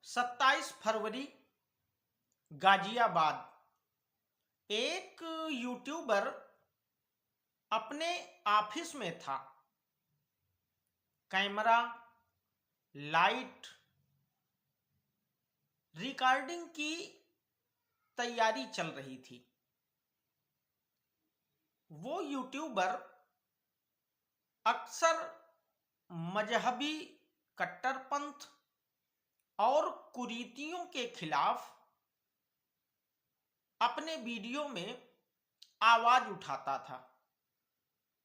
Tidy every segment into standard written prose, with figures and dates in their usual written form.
27 फरवरी गाजियाबाद। एक यूट्यूबर अपने ऑफिस में था। कैमरा, लाइट, रिकॉर्डिंग की तैयारी चल रही थी। वो यूट्यूबर अक्सर मजहबी कट्टरपंथ और कुरीतियों के खिलाफ अपने वीडियो में आवाज उठाता था,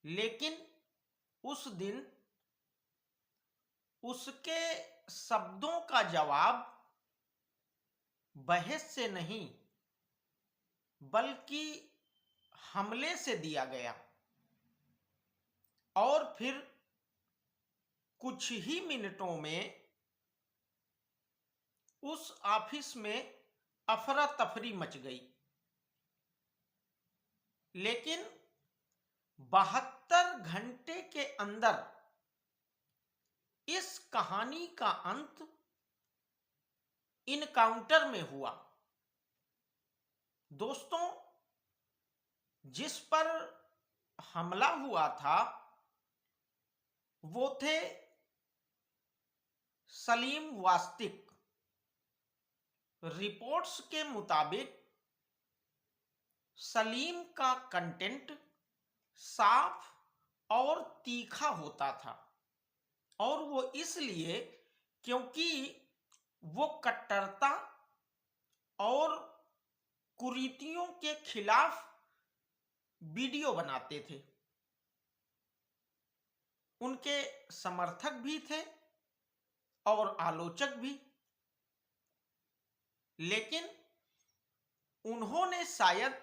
लेकिन उस दिन उसके शब्दों का जवाब बहस से नहीं बल्कि हमले से दिया गया। और फिर कुछ ही मिनटों में उस ऑफिस में अफरा तफरी मच गई। लेकिन 72 घंटे के अंदर इस कहानी का अंत इनकाउंटर में हुआ। दोस्तों, जिस पर हमला हुआ था वो थे सलीम वास्तिक। रिपोर्ट्स के मुताबिक सलीम का कंटेंट साफ और तीखा होता था, और वो इसलिए क्योंकि वो कट्टरता और कुरीतियों के खिलाफ वीडियो बनाते थे। उनके समर्थक भी थे और आलोचक भी। लेकिन उन्होंने शायद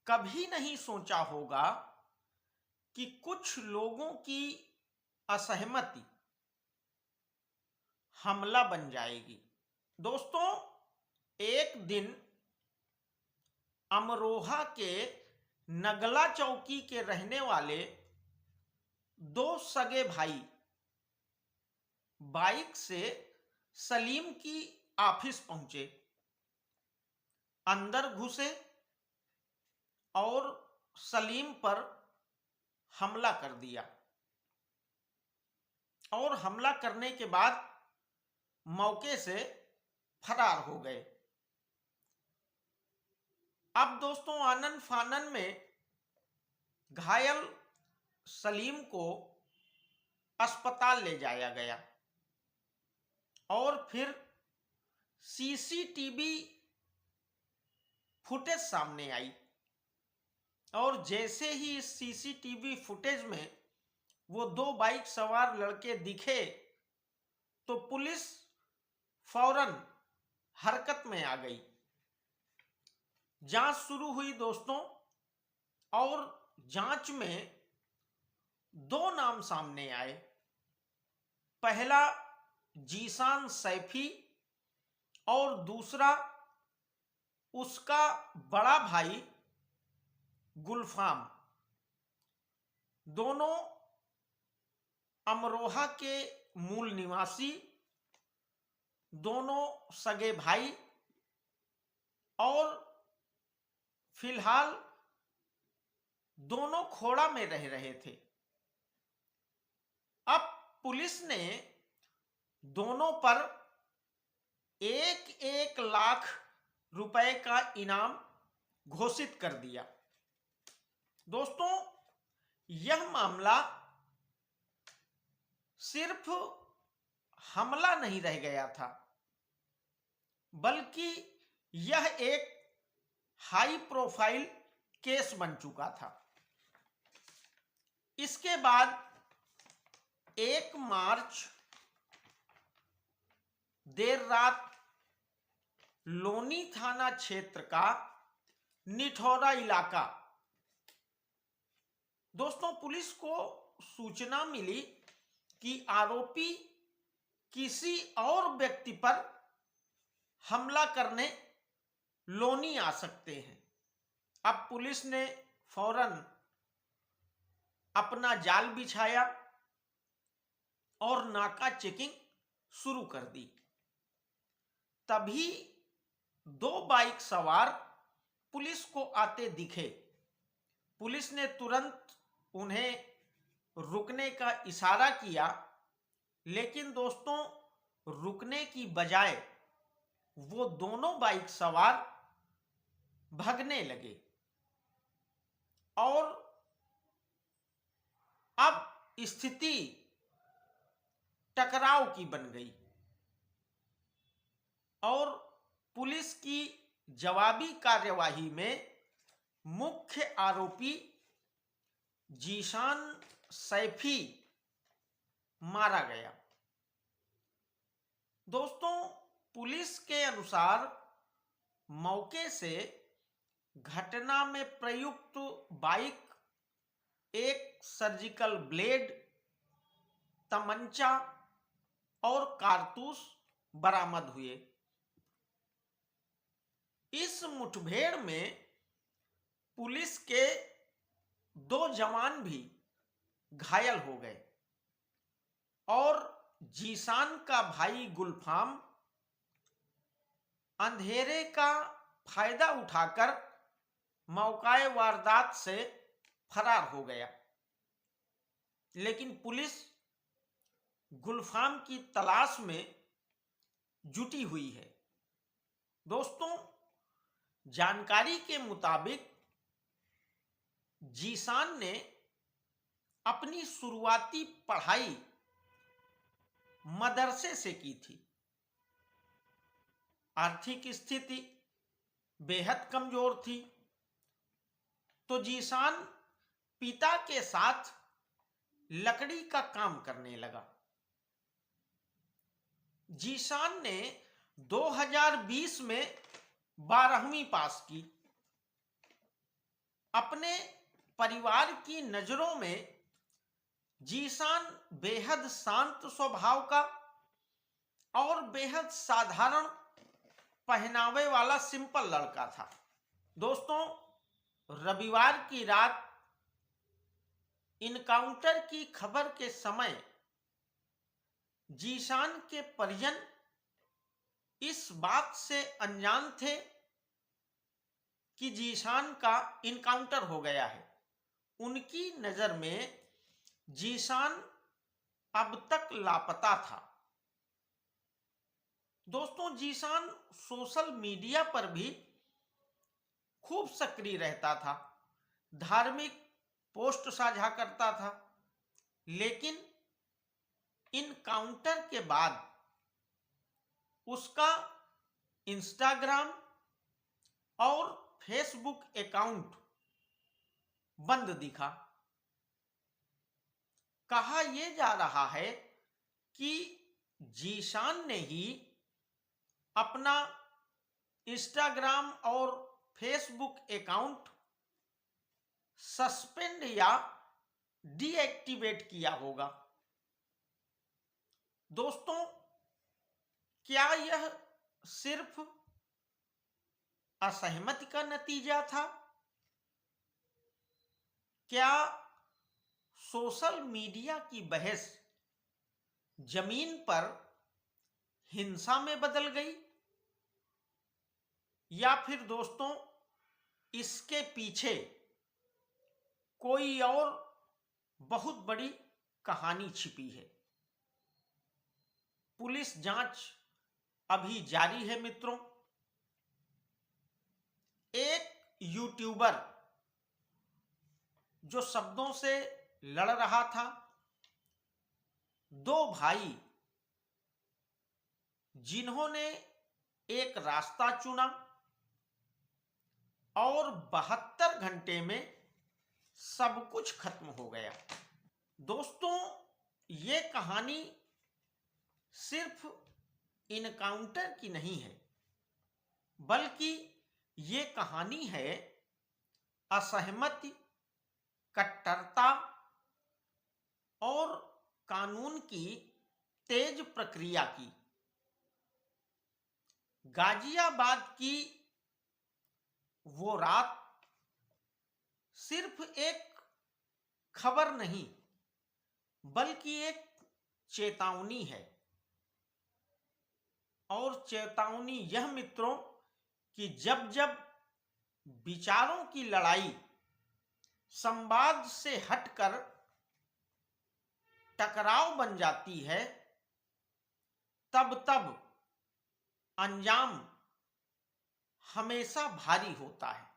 कभी नहीं सोचा होगा कि कुछ लोगों की असहमति हमला बन जाएगी। दोस्तों, एक दिन अमरोहा के नगला चौकी के रहने वाले दो सगे भाई बाइक से सलीम की ऑफिस पहुंचे, अंदर घुसे और सलीम पर हमला कर दिया। और हमला करने के बाद मौके से फरार हो गए। अब दोस्तों, आनन फानन में घायल सलीम को अस्पताल ले जाया गया और फिर सीसीटीवी फुटेज सामने आई। और जैसे ही इस सीसीटीवी फुटेज में वो दो बाइक सवार लड़के दिखे तो पुलिस फौरन हरकत में आ गई। जांच शुरू हुई दोस्तों, और जांच में दो नाम सामने आए। पहला जीशान सैफी और दूसरा उसका बड़ा भाई गुलफाम। दोनों अमरोहा के मूल निवासी, दोनों सगे भाई, और फिलहाल दोनों खोड़ा में रह रहे थे। अब पुलिस ने दोनों पर 1-1 लाख रुपए का इनाम घोषित कर दिया। दोस्तों, यह मामला सिर्फ हमला नहीं रह गया था, बल्कि यह एक हाई प्रोफाइल केस बन चुका था। इसके बाद 1 मार्च देर रात लोनी थाना क्षेत्र का निठौरा इलाका, दोस्तों, पुलिस को सूचना मिली कि आरोपी किसी और व्यक्ति पर हमला करने लोनी आ सकते हैं। अब पुलिस ने फौरन अपना जाल बिछाया और नाका चेकिंग शुरू कर दी। तभी दो बाइक सवार पुलिस को आते दिखे। पुलिस ने तुरंत उन्हें रुकने का इशारा किया, लेकिन दोस्तों रुकने की बजाय वो दोनों बाइक सवार भागने लगे और अब स्थिति टकराव की बन गई और पुलिस की जवाबी कार्यवाही में मुख्य आरोपी जीशान सैफी मारा गया। दोस्तों पुलिस के अनुसार मौके से घटना में प्रयुक्त बाइक, एक सर्जिकल ब्लेड, तमंचा और कारतूस बरामद हुए। इस मुठभेड़ में पुलिस के 2 जवान भी घायल हो गए और जीशान का भाई गुलफाम अंधेरे का फायदा उठाकर मौकाए वारदात से फरार हो गया, लेकिन पुलिस गुलफाम की तलाश में जुटी हुई है। दोस्तों जानकारी के मुताबिक जीशान ने अपनी शुरुआती पढ़ाई मदरसे से की थी। आर्थिक स्थिति बेहद कमजोर थी, तो जीशान पिता के साथ लकड़ी का काम करने लगा। जीशान ने 2020 में 12वीं पास की। अपने परिवार की नजरों में जीशान बेहद शांत स्वभाव का और बेहद साधारण पहनावे वाला सिंपल लड़का था। दोस्तों रविवार की रात इनकाउंटर की खबर के समय जीशान के परिजन इस बात से अनजान थे कि जीशान का इनकाउंटर हो गया है। उनकी नजर में जीशान अब तक लापता था। दोस्तों जीशान सोशल मीडिया पर भी खूब सक्रिय रहता था, धार्मिक पोस्ट साझा करता था, लेकिन इनकाउंटर के बाद उसका इंस्टाग्राम और फेसबुक अकाउंट बंद दिखा। कहा यह जा रहा है कि जीशान ने ही अपना इंस्टाग्राम और फेसबुक अकाउंट सस्पेंड या डीएक्टिवेट किया होगा। दोस्तों क्या यह सिर्फ असहमति का नतीजा था? क्या सोशल मीडिया की बहस जमीन पर हिंसा में बदल गई, या फिर दोस्तों इसके पीछे कोई और बहुत बड़ी कहानी छिपी है? पुलिस जांच अभी जारी है मित्रों। एक यूट्यूबर जो शब्दों से लड़ रहा था, 2 भाई जिन्होंने एक रास्ता चुना और 72 घंटे में सब कुछ खत्म हो गया। दोस्तों ये कहानी सिर्फ इनकाउंटर की नहीं है, बल्कि ये कहानी है असहमति, कट्टरता और कानून की तेज प्रक्रिया की। गाजियाबाद की वो रात सिर्फ एक खबर नहीं, बल्कि एक चेतावनी है और चेतावनी यह मित्रों कि जब जब विचारों की लड़ाई संवाद से हटकर टकराव बन जाती है, तब तब अंजाम हमेशा भारी होता है।